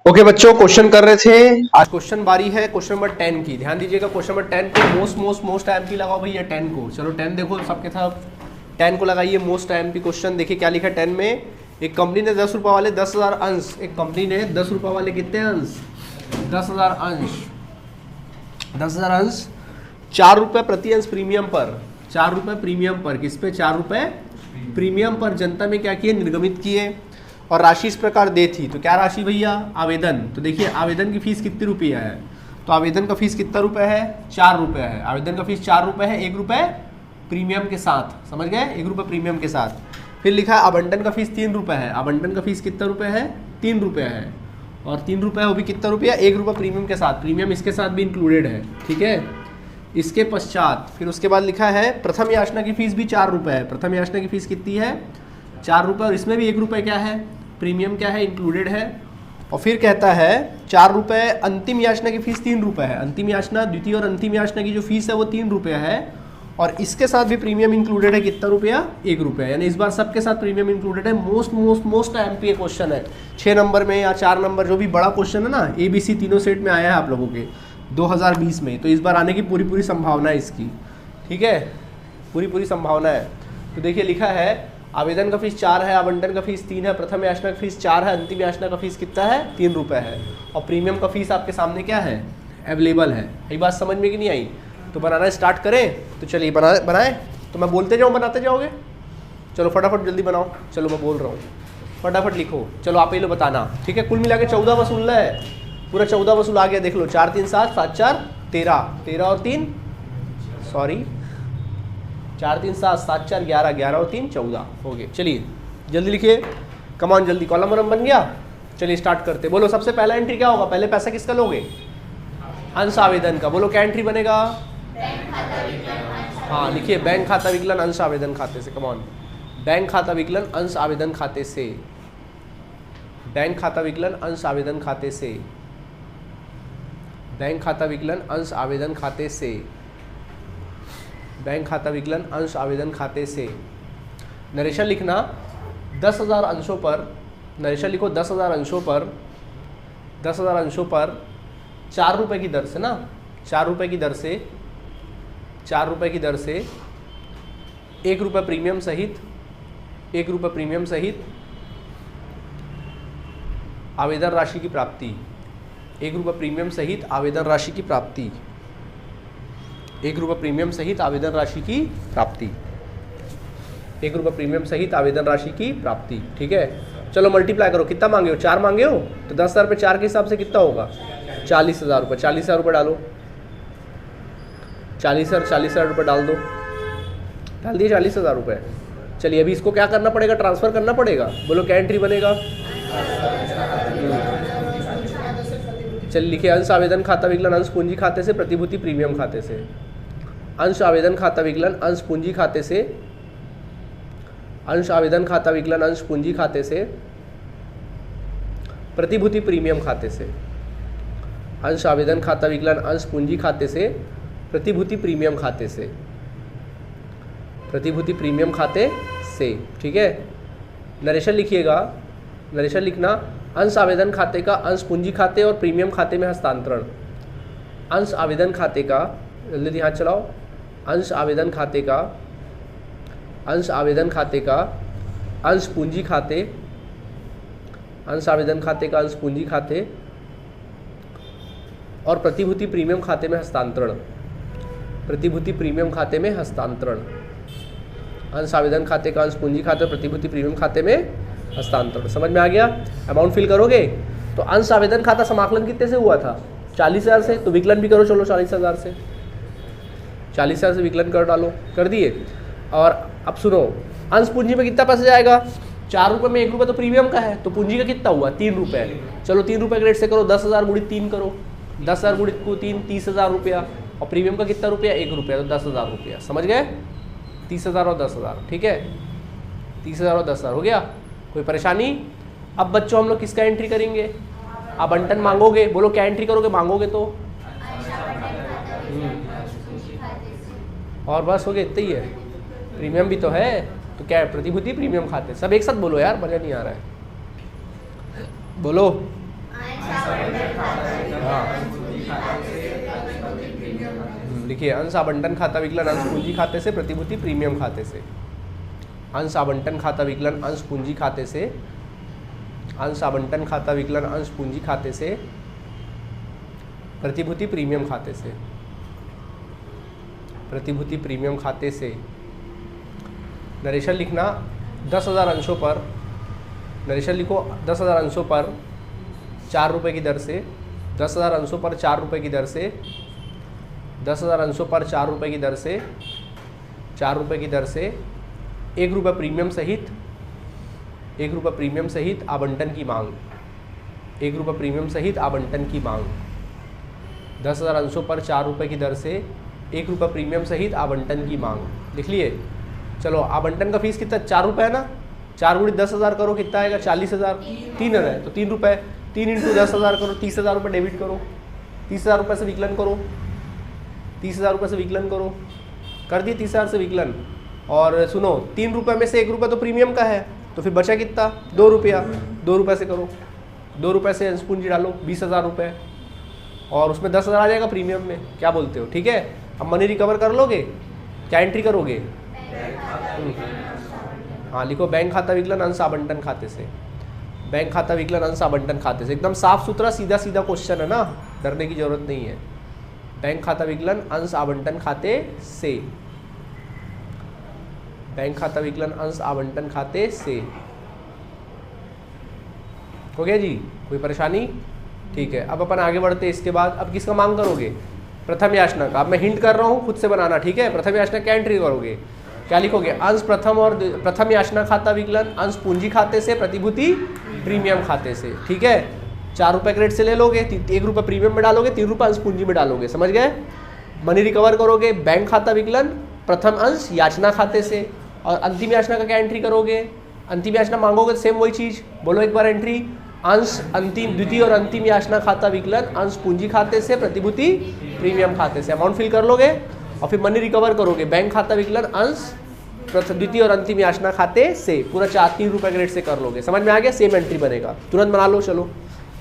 Okay बच्चों, question कर रहे थे। आज क्वेश्चन बारी है क्वेश्चन नंबर 10 की। ध्यान दीजिएगा, क्वेश्चन नंबर 10 को मोस्ट टाइम की लगाओ भैया 10 को। चलो 10 देखो सबके साथ 10 को लगाइए। मोस्ट टाइम की क्वेश्चन देखिए क्या लिखा है 10 में। एक कंपनी ने 10 रुपये वाले 10,000 अंश, एक कंपनी ने 10 रुपये वाले कितने अंश, 10,000 अंश, 10,000 अंश 4 रुपये प्रति अंश प्रीमियम पर, 4 रुपये प्रीमियम पर, किस पे, 4 रुपये प्रीमियम पर जनता में क्या किए, निर्गमित किए। और राशि इस प्रकार दे थी। तो क्या राशि भैया, आवेदन। तो देखिए आवेदन की फीस कितनी रुपया है, तो आवेदन का फीस कितना रुपये है, 4 रुपये है। आवेदन का फीस 4 रुपये है, 1 रुपये प्रीमियम के साथ, समझ गए, 1 रुपये प्रीमियम के साथ। फिर लिखा है आवंटन का फीस 3 रुपये है। आवंटन का फीस कितना रुपये है, 3 रुपये है। और 3 रुपये वो भी कितना रुपया, 1 रुपये प्रीमियम के साथ, प्रीमियम इसके साथ भी इंक्लूडेड है, ठीक है। इसके पश्चात फिर उसके बाद लिखा है प्रथम याचना की फीस भी 4 रुपये है। प्रथम याचना की फीस कितनी है, 4 रुपये, और इसमें भी 1 रुपये क्या है, प्रीमियम क्या है, इंक्लूडेड है। और फिर कहता है 4 रुपये अंतिम याचना की फीस 3 रुपये है। अंतिम याचना, द्वितीय और अंतिम याचना की जो फीस है वो 3 रुपये है, और इसके साथ भी प्रीमियम इंक्लूडेड है, कितना रुपया, 1 रुपये। यानी इस बार सबके साथ प्रीमियम इंक्लूडेड है। मोस्ट एमपी क्वेश्चन है 6 नंबर में या 4 नंबर, जो भी बड़ा क्वेश्चन है ना, ABC तीनों सेट में आया है आप लोगों के 2020 में। तो इस बार आने की पूरी संभावना है इसकी, ठीक है, पूरी संभावना है। तो देखिए लिखा है आवेदन का फीस 4 है, आवंटन का फीस 3 है, प्रथम याचना का फीस 4 है, अंतिम याचना का फीस कितना है, 3 रुपये है, और प्रीमियम का फीस आपके सामने क्या है, अवेलेबल है। ये बात समझ में कि नहीं आई। तो बनाना स्टार्ट करें, तो चलिए बनाए। तो मैं बोलते जाऊँ, बनाते जाओगे, चलो फटाफट जल्दी बनाओ। चलो मैं बोल रहा हूँ, फटाफट लिखो। चलो आप ही लो बताना, ठीक है। कुल मिला के 14 वसूल है, पूरा 14 वसूल आ गया। देख लो, 4 3 7 7 4 13, 13 और 3 सॉरी 4 3 7 7 4 11, 11 और 3 14 हो गए। चलिए जल्दी लिखिए, कमान जल्दी। कॉलम वॉलम बन गया, चलिए स्टार्ट करते। बोलो सबसे पहला एंट्री क्या होगा, पहले पैसा किसका लोगे, अंश आवेदन का। बोलो क्या एंट्री बनेगा, हाँ लिखिए, बैंक खाता विकलन अंश आवेदन खाते से। कमान, बैंक खाता विकलन अंश आवेदन खाते से, बैंक खाता विकलन अंश आवेदन खाते से, बैंक खाता विकलन अंश आवेदन खाते से, बैंक खाता विकलन अंश आवेदन खाते से। नरेशन लिखना 10,000 अंशों पर, नरेशन लिखो 10,000 अंशों पर, 10,000 अंशों पर 4 रुपये की दर से ना, 4 रुपये की दर से, 4 रुपये की दर से 1 रुपये प्रीमियम सहित, 1 रुपये प्रीमियम सहित आवेदन राशि की प्राप्ति, 1 रुपये प्रीमियम सहित आवेदन राशि की प्राप्ति, 1 रुपये प्रीमियम सहित आवेदन राशि की प्राप्ति, 1 रुपये प्रीमियम सहित आवेदन राशि की प्राप्ति, ठीक है। चलो मल्टीप्लाई करो, कितना मांगे हो, 4 मांगे हो, तो 10,000 पे 4 के हिसाब से कितना होगा, 40,000 रुपये। 40,000 रुपये डालो, 40,000 रुपये डाल दो, डाल दिए 40,000 रुपये। चलिए अभी इसको क्या करना पड़ेगा, ट्रांसफ़र करना पड़ेगा। बोलो क्या एंट्री बनेगा, चलिए लिखिए, अंश आवेदन खाता विकलन अंश पूंजी खाते से प्रतिभूति प्रीमियम खाते से, अंश आवेदन खाता विकलन अंश पूंजी खाते से, अंश आवेदन खाता विकलन अंश पूंजी खाते से प्रतिभूति प्रीमियम खाते से, अंश आवेदन खाता विकलन अंश पूंजी खाते से प्रतिभूति प्रीमियम खाते से, प्रतिभूति प्रीमियम खाते से, ठीक है। नरेशन लिखिएगा, नरेशन लिखना अंश आवेदन खाते का अंश पूंजी खाते और प्रीमियम खाते में हस्तांतरण, अंश आवेदन खाते का, जल्दी ध्यान चलाओ, अंश आवेदन खाते का, अंश आवेदन खाते का अंश पूंजी खाते, अंश आवेदन खाते का अंश पूंजी खाते और प्रतिभूति प्रीमियम खाते में हस्तांतरण, प्रतिभूति प्रीमियम खाते में हस्तांतरण, अंश आवेदन खाते का अंश पूंजी खाते और प्रतिभूति प्रीमियम खाते में हस्तांतरण। समझ में आ गया। अमाउंट फिल करोगे तो अंश आवेदन खाता समाकलन कितने से हुआ था, 40,000 से, तो विकलन भी करो, चलो 40,000 से, 40,000 से विकलन कर डालो, कर दिए। और अब सुनो, अंश पूंजी में कितना पैसा जाएगा, 4 रुपये में 1 रुपये तो प्रीमियम का है, तो पूंजी का कितना हुआ, 3 रुपये। चलो 3 रुपये के रेट से करो, 10,000 गुणित 3 करो, 10,000 गुणित 3 30,000 रुपया, और प्रीमियम का कितना रुपया, 1 रुपया, तो 10,000 रुपया। समझ गए, 30,000 और 10,000, ठीक है, 30,000 और 10,000 हो गया। कोई परेशानी। अब बच्चों हम लोग किसका एंट्री करेंगे, आवंटन मांगोगे, बोलो क्या एंट्री करोगे, मांगोगे तो, और बस हो गया, इतना ही है। प्रीमियम भी तो है, तो क्या है, प्रतिभूति प्रीमियम खाते, सब एक साथ बोलो यार, मजा नहीं आ रहा है। बोलो। लिखिए, अंश आवंटन खाता विकलन अंश पूंजी खाते से प्रतिभूति प्रीमियम खाते से। अंश आवंटन खाता विकलन अंश पूंजी खाते से, अंश आवंटन खाता विकलन अंश पूंजी खाते से प्रतिभूति प्रीमियम खाते से, प्रतिभूति प्रीमियम खाते से। नरेशन लिखना 10,000 अंशों पर, नरेशन लिखो 10,000 अंशों पर 4 रुपये की दर से, 10,000 अंशों पर 4 रुपये की दर से, 10,000 अंशों पर 4 रुपये की दर से, 4 रुपये की दर से 1 रुपये प्रीमियम सहित, 1 रुपये प्रीमियम सहित आवंटन की मांग, 1 रुपये प्रीमियम सहित आवंटन की मांग। 10,000 अंशों पर 4 रुपये की दर से 1 रुपये प्रीमियम सहित आवंटन की मांग। लिख लिए। चलो, आवंटन का फीस कितना, 4 रुपये है ना, 4 गुणी 10,000 करो, कितना आएगा, 40,000, 3,000, तो 3 रुपये, 3 इंटू 10,000 करो, 30,000 रुपये डेबिट करो, 30,000 रुपये से विकलन करो, 30,000 रुपये से विकलन करो, कर दिए 30,000 से विकलन। और सुनो, 3 रुपये में से 1 रुपये तो प्रीमियम का है, तो फिर बचा कितना, 2 रुपया, 2 रुपये से करो, 2 रुपये से अंश पूंजी डालो, 20,000 रुपये, और उसमें 10,000 आ जाएगा प्रीमियम में। क्या बोलते हो, ठीक है। अब मनी रिकवर कर लोगे, क्या एंट्री करोगे, हाँ लिखो, बैंक खाता विकलन अंश आवंटन खाते से, बैंक खाता विकलन अंश आवंटन खाते से। एकदम साफ सुथरा सीधा सीधा क्वेश्चन है ना, डरने की जरूरत नहीं है। बैंक खाता विकलन अंश आवंटन खाते से, बैंक खाता विकलन अंश आवंटन खाते से। हो गया जी, कोई परेशानी, ठीक है। अब अपन आगे बढ़ते हैं। इसके बाद अब किसका मांग करोगे, प्रथम याचना का। अब मैं हिंट कर रहा हूँ, खुद से बनाना, ठीक है। प्रथम याचना क्या एंट्री करोगे, क्या लिखोगे, अंश प्रथम और प्रथम याचना खाता विकलन अंश पूंजी खाते से प्रतिभूति प्रीमियम खाते से, ठीक है। 4 रुपये क्रेडिट से ले लोगे, 1 रुपये प्रीमियम में डालोगे, 3 रुपये अंश पूंजी में डालोगे, समझ गए। मनी रिकवर करोगे, बैंक खाता विकलन प्रथम अंश याचना खाते से, और अंतिम याचना का क्या एंट्री करोगे, अंतिम याचना मांगोगे, सेम वही चीज, बोलो एक बार एंट्री, अंश अंतिम द्वितीय और अंतिम याचना खाता विकलन अंश पूंजी खाते से प्रतिभूति प्रीमियम खाते से। अमाउंट फिल कर लोगे और फिर मनी रिकवर करोगे, बैंक खाता विकलन अंश द्वितीय और अंतिम याचना खाते से, पूरा 3 रुपये क्रेडिट से कर लोगे। समझ में आ गया, सेम एंट्री बनेगा, तुरंत बना लो। चलो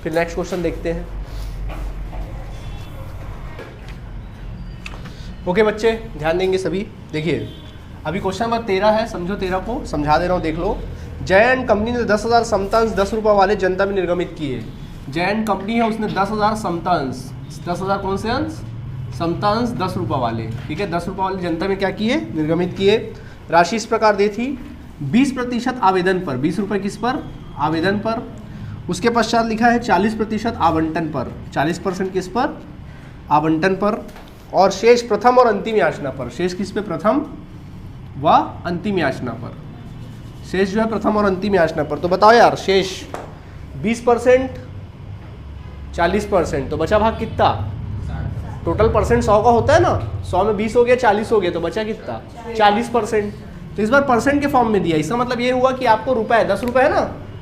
फिर नेक्स्ट क्वेश्चन देखते हैं। ओके बच्चे, ध्यान देंगे सभी। देखिए अभी क्वेश्चन नंबर 13 है, समझो 13 को समझा दे रहा हूँ, देख लो। जय एंड कंपनी ने 10,000 समतांश 10 रुपये वाले जनता में निर्गमित किए। जय एंड कंपनी है, उसने 10,000 समतांश, 10,000 कौन से अंश, समतांश 10 रुपये वाले, ठीक है, 10 रुपये वाले जनता में क्या किए, निर्गमित किए। राशि इस प्रकार दी थी, 20% आवेदन पर, 20 रुपये किस पर, आवेदन पर। उसके पश्चात लिखा है 40% आवंटन पर, 40% किस पर, आवंटन पर। और शेष प्रथम और अंतिम याचना पर, शेष किस पे, प्रथम व अंतिम याचना पर, शेष जो है प्रथम और अंतिम याचना पर। तो बताओ यार, शेष 20%, 40%, तो बचा भाग कितना, टोटल परसेंट 100 का होता है ना, 100 में 20 हो गया, 40 हो गया, तो बचा कितना, 40%। तो इस बार परसेंट के फॉर्म में दिया, इसका मतलब ये हुआ कि आपको रुपए, 10 रुपये है ना,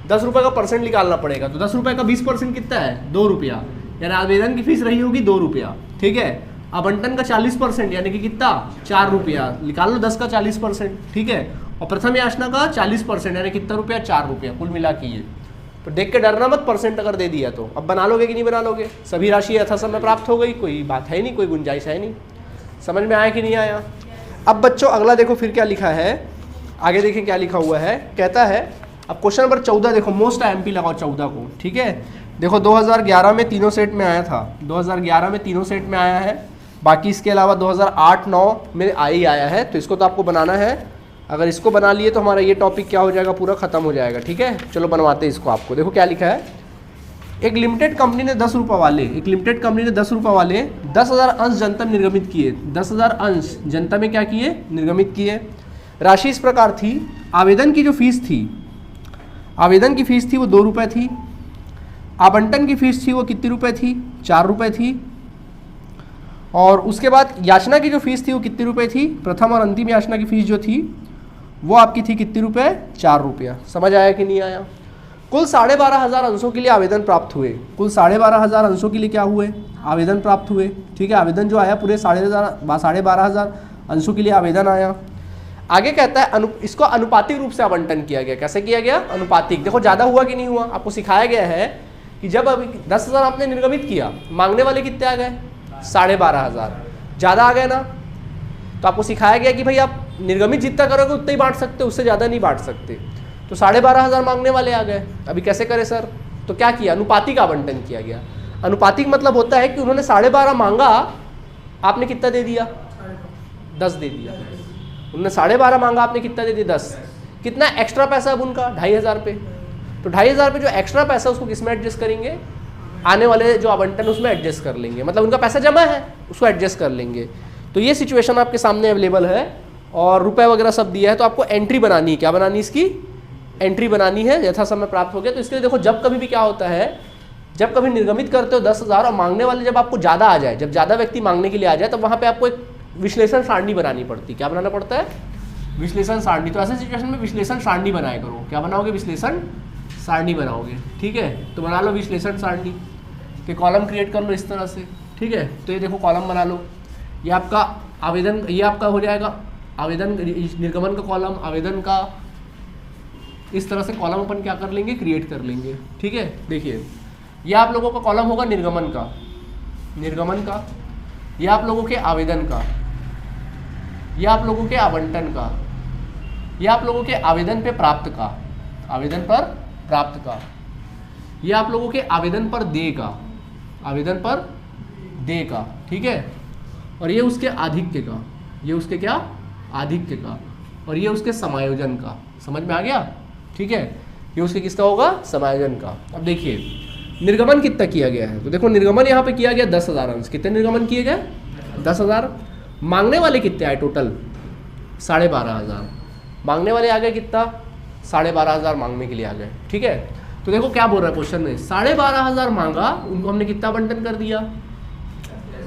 10 रुपये का परसेंट निकालना पड़ेगा। तो 10 रुपये का 20% कितना है, 2 रुपया, यानी आवेदन की फीस रही होगी 2 रुपया, ठीक है। आवंटन का 40% यानी कि कितना, 4 रुपया, निकाल लो 10 का 40%, ठीक है। और प्रथम याचना का 40% यानी कितना रुपया, 4 रुपया, कुल मिला के ये। तो देख के डरना मत, परसेंट अगर दे दिया तो। अब बना लोगे कि नहीं बना लोगे, सभी राशि यथासमय प्राप्त हो गई, कोई बात है नहीं, कोई गुंजाइश है नहीं। समझ में आया कि नहीं आया। अब बच्चों अगला देखो फिर क्या लिखा है, आगे देखें क्या लिखा हुआ है। कहता है अब क्वेश्चन नंबर 14 देखो, मोस्ट आईएमपी लगाओ 14 को, ठीक है। देखो 2011 में तीनों सेट में आया था, 2011 में तीनों सेट में आया है, बाकी इसके अलावा 2008-9 में आया है। तो इसको तो आपको बनाना है, अगर इसको बना लिए तो हमारा ये टॉपिक क्या हो जाएगा, पूरा खत्म हो जाएगा, ठीक है। चलो बनवाते हैं इसको आपको। देखो क्या लिखा है, एक लिमिटेड कंपनी ने 10 रुपये वाले, एक लिमिटेड कंपनी ने 10 रुपये वाले 10,000 अंश जनता में निर्गमित किए, 10,000 अंश जनता में क्या किए, निर्गमित किए। राशि इस प्रकार थी, आवेदन की जो फीस थी, आवेदन की फीस थी वो 2 रुपये थी, आवंटन की फीस थी वो कितनी रुपये थी, 4 रुपये थी, और उसके बाद याचना की जो फीस थी वो कितनी रुपये थी, प्रथम और अंतिम याचना की फीस जो थी वो आपकी थी कितनी रुपये, 4 रुपया। समझ आया कि नहीं आया। कुल 12,500 अंशों के लिए आवेदन प्राप्त हुए, कुल 12,500 अंशों के लिए क्या हुए, आवेदन प्राप्त हुए, ठीक है। आवेदन जो आया पूरे 12,500 अंशों के लिए आवेदन आया। आगे कहता है इसको अनुपातिक रूप से आवंटन किया गया। कैसे किया गया? अनुपातिक। देखो ज्यादा हुआ कि नहीं हुआ, आपको सिखाया गया है कि जब अभी 10,000 आपने निर्गमित किया, मांगने वाले कितने आ गए? 12,500। ज्यादा आ गए ना, तो आपको सिखाया गया कि भाई आप निर्गमित जितना करोगे उतना ही बांट सकते हो, उससे ज्यादा नहीं बांट सकते। तो 12,500 मांगने वाले आ गए। अभी कैसे करें सर? तो क्या किया? अनुपातिक आवंटन किया गया। अनुपातिक मतलब होता है कि उन्होंने 12.5 मांगा, आपने कितना दे दिया? 10 दे दिया। उन्होंने 12.5 मांगा, आपने कितना दे दिया? 10। कितना एक्स्ट्रा पैसा अब उनका? 2,500 पे। तो 2,500 पे जो एक्स्ट्रा पैसा उसको किसमें एडजस्ट करेंगे? आने वाले जो आवंटन उसमें एडजस्ट कर लेंगे। मतलब उनका पैसा जमा है, उसको एडजस्ट कर लेंगे। तो ये सिचुएशन आपके सामने अवेलेबल है और रुपए वगैरह सब दिया है। तो आपको एंट्री बनानी है। क्या बनानी? इसकी एंट्री बनानी है। यथा समय प्राप्त हो गया। तो इसके लिए देखो, जब कभी भी क्या होता है, जब कभी निर्गमित करते हो 10,000 और मांगने वाले जब आपको ज़्यादा आ जाए, जब ज़्यादा व्यक्ति मांगने के लिए आ जाए, तो वहाँ पे आपको एक विश्लेषण सारणी बनानी पड़ती है। क्या बनाना पड़ता है? विश्लेषण सारणी। तो ऐसे सिचुएशन में विश्लेषण सारणी बनाया करो। क्या बनाओगे? विश्लेषण सारणी बनाओगे। ठीक है, तो बना लो विश्लेषण सारणी के कॉलम क्रिएट कर लो इस तरह से। ठीक है, तो ये देखो कॉलम बना लो। ये आपका आवेदन, ये आपका हो जाएगा आवेदन निर्गमन का कॉलम, आवेदन का, इस तरह से कॉलम अपन क्या कर लेंगे? क्रिएट कर लेंगे। ठीक है, देखिए ये आप लोगों का कॉलम होगा निर्गमन का, निर्गमन का, ये आप लोगों के आवेदन का, ये आप लोगों के आवंटन का, ये आप लोगों के आवेदन पे प्राप्त का, आवेदन पर प्राप्त का, ये आप लोगों के आवेदन पर दे का, आवेदन पर दे का। ठीक है, और ये उसके आधिक्य का, ये उसके क्या? आधिक्य का, और ये उसके समायोजन का। समझ में आ गया? ठीक है, ये उसके किसका होगा? समायोजन का। अब देखिए निर्गमन कितना किया गया है, तो देखो निर्गमन यहाँ पे किया गया 10,000 अंश। कितने निर्गमन किए गए? 10,000। मांगने वाले कितने आए टोटल? 12,500। मांगने वाले आ गए कितना? 12,500 मांगने के लिए आ गए। ठीक है, तो देखो क्या बोल रहा है क्वेश्चन में, 12,500 मांगा, उनको हमने कितना आवंटन कर दिया?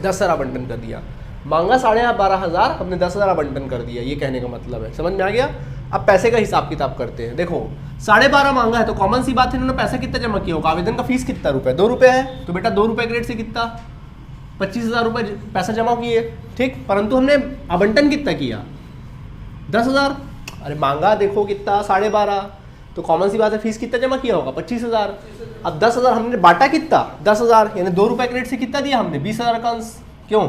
10,000 आवंटन कर दिया। मांगा 12,500, हमने 10,000 आवंटन कर दिया। ये कहने का मतलब है, समझ में आ गया? अब पैसे का हिसाब किताब करते हैं। देखो 12,500 मांगा है, तो कॉमन सी बात है, इन्होंने पैसा कितना जमा किया होगा? आवेदन का फीस कितना रुपए? 2 रुपये है, तो बेटा 2 रुपये ग्रेड से कितना? 25,000 रुपये पैसा जमा किए। ठीक, परंतु हमने आवंटन कितना किया? 10,000। अरे मांगा देखो कितना? 12,500, तो कॉमन सी बात है फीस कितना जमा किया होगा? 25,000। अब 10,000 हमने बांटा कितना? 10,000, यानी 2 रुपये ग्रेड से कितना दिया हमने? 20,000 का अंश। क्यों?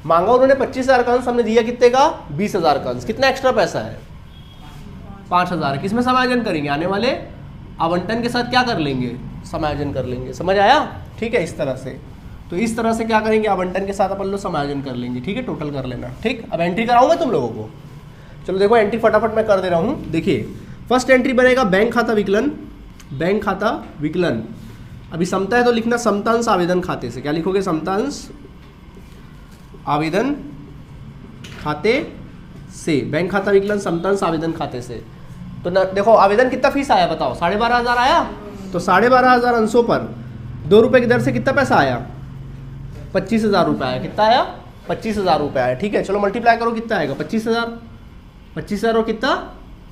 मांगा उन्होंने 25,000 का अंश, हमने दिया कितने का? 20,000 का अंश। कितना एक्स्ट्रा पैसा है? 5,000। किसमें समायोजन करेंगे? आने वाले आवंटन के साथ क्या कर लेंगे? समायोजन कर लेंगे। समझ आया? ठीक है, इस तरह से। तो इस तरह से क्या करेंगे? आवंटन के साथ अपन लोग समायोजन कर लेंगे। ठीक है, टोटल कर लेना। ठीक, अब एंट्री कराऊंगा तुम लोगों को। चलो देखो एंट्री फटाफट मैं कर दे रहा हूँ। देखिए फर्स्ट एंट्री बनेगा बैंक खाता विकलन, बैंक खाता विकलन। अभी समता है तो लिखना समतांश आवेदन खाते से। क्या लिखोगे? समतांश आवेदन खाते से, बैंक खाता विकलन समतांश आवेदन खाते से। तो देखो आवेदन कितना फीस आया बताओ? 12,500 आया, तो 12,500 अंशों पर 2 रुपये की दर से कितना पैसा आया? 25,000 रुपये आया। कितना आया? 25,000 रुपये आया। ठीक है, चलो मल्टीप्लाई करो, कितना आएगा? 25,000। 25,000 और कितना?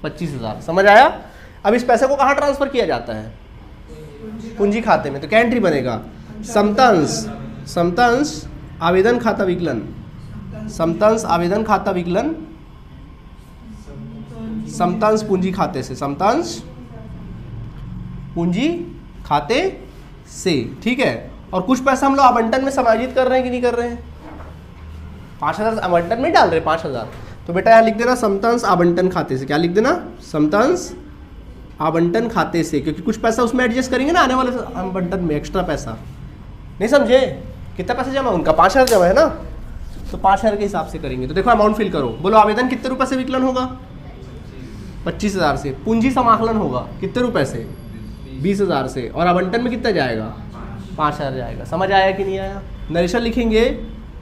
25,000। समझ आया? अब इस पैसे को कहाँ ट्रांसफर किया जाता है? पूंजी खाते में। तो क्या एंट्री बनेगा? समतांश, समतांश आवेदन खाता विकलन, समतांश आवेदन खाता विकलन समतांश पूंजी खाते से, समतांश पूंजी खाते से। ठीक है, और कुछ पैसा हम लोग आवंटन में समायोजित कर रहे हैं कि नहीं कर रहे हैं? 5,000 आवंटन में डाल रहे हैं, 5,000। तो बेटा यहाँ लिख देना समतांश आवंटन खाते से। क्या लिख देना? समतांश आवंटन खाते से, क्योंकि कुछ पैसा उसमें एडजस्ट करेंगे ना आने वाले आवंटन में, एक्स्ट्रा पैसा। नहीं समझे? कितना पैसा जमा उनका? 5,000 जमा है ना, तो 5,000 के हिसाब से करेंगे। तो देखो अमाउंट फिल करो, बोलो आवेदन कितने रुपए से विकलन होगा? 25,000 से। पूंजी समाकलन होगा कितने रुपए से? 20,000 से। और आवंटन में कितना जाएगा? 5,000 जाएगा। समझ आया कि नहीं आया? नरेशन लिखेंगे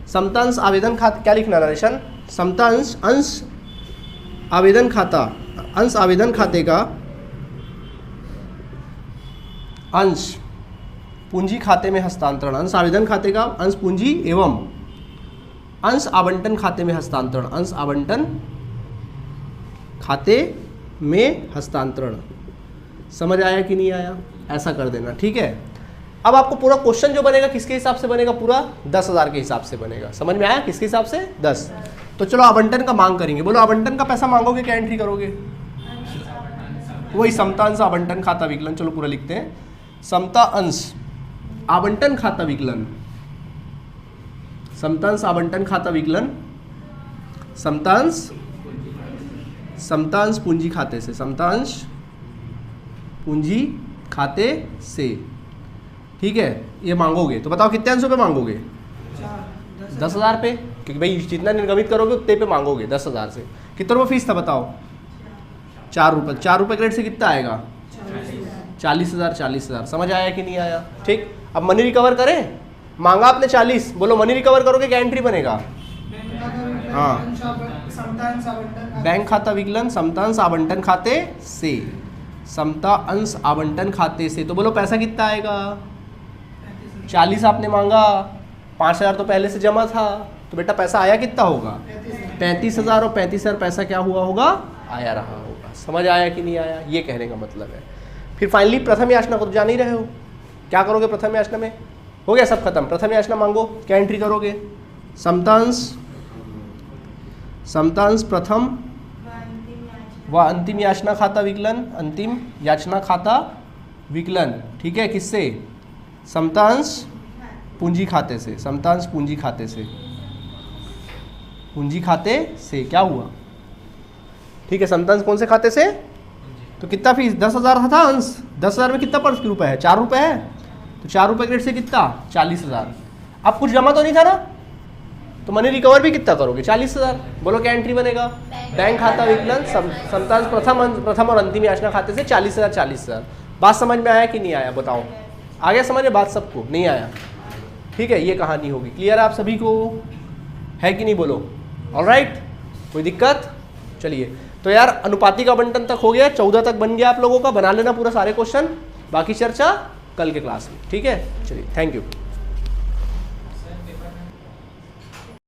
समतांश आवेदन खाता। क्या लिखना नरेशन? समतांश अंश आवेदन खाता, अंश आवेदन खाते का अंश पूंजी खाते में हस्तांतरण, अंश आवेदन खाते का अंश पूंजी एवं अंश आवंटन खाते में हस्तांतरण, अंश आवंटन खाते में हस्तांतरण। समझ आया कि नहीं आया? ऐसा कर देना। ठीक है, अब आपको पूरा क्वेश्चन जो बनेगा किसके हिसाब से बनेगा? पूरा 10,000 के हिसाब से बनेगा। समझ में आया? किसके हिसाब से? 10। तो चलो आवंटन का मांग करेंगे। बोलो आवंटन का पैसा मांगोगे क्या एंट्री करोगे? वही समता अंश आवंटन खाता विकलन। चलो पूरा लिखते हैं, समता अंश आवंटन खाता विकलन, समतांश आवंटन खाता विकलन, समतांश पूंजी खाते से, समतांश पूंजी खाते से। ठीक है, ये मांगोगे तो बताओ कितने अंशों पे मांगोगे? 10,000 पे, क्योंकि भाई जितना निर्गमित करोगे उतने पे मांगोगे 10,000 से। कितने रुपये फीस था बताओ? 4 रुपये। 4 रुपये क्रेडिट से कितना आएगा? 40,000। 40,000 समझ आया कि नहीं आया? ठीक, अब मनी रिकवर करें। मांगा आपने 40, बोलो मनी रिकवर करोगे क्या एंट्री बनेगा? हाँ, बैंक खाता विकलन समतांश आवंटन खाते से, समता अंश आवंटन खाते से। तो बोलो पैसा कितना आएगा? 40 आपने मांगा, 5,000 तो पहले से जमा था, तो बेटा पैसा आया कितना होगा? 35,000। और 35,000 पैसा क्या हुआ होगा? आया रहा होगा। समझ आया कि नहीं आया? ये कहने का मतलब है। फिर फाइनली प्रथम याचना को तो जान ही रहे हो, क्या करोगे प्रथम याचना में? हो गया सब खत्म। प्रथम याचना मांगो, क्या एंट्री करोगे? समतांश प्रथम व अंतिम याचना खाता विकलन, अंतिम याचना खाता विकलन। ठीक है, किससे? समतांश पूंजी खाते से, समतांश पूंजी खाते से, पूंजी खाते से। क्या हुआ? ठीक है, समतांश कौन से खाते से? तो कितना फीस? 10,000 था अंश। 10,000 में कितना पर रुपये है? 4 रुपये है, तो 4 रुपये क्रेडिट से कितना? 40,000। अब कुछ जमा तो नहीं था ना, तो मनी रिकवर भी कितना करोगे? 40,000। बोलो क्या एंट्री बनेगा? बैंक खाता विकलन समतांश प्रथम और अंतिम याचना खाते से 40,000। 40,000। बात समझ में आया कि नहीं आया? बताओ, आ गया समझ में बात सबको? नहीं आया? ठीक है, ये कहानी होगी। क्लियर आप सभी को? है कि नहीं बोलो? ऑलराइट, कोई दिक्कत? चलिए, तो यार अनुपातिक आवंटन तक हो गया, 14 तक बन गया आप लोगों का। बना लेना पूरा सारे क्वेश्चन, बाकी चर्चा कल के क्लास में। ठीक है, चलिए, थैंक यू।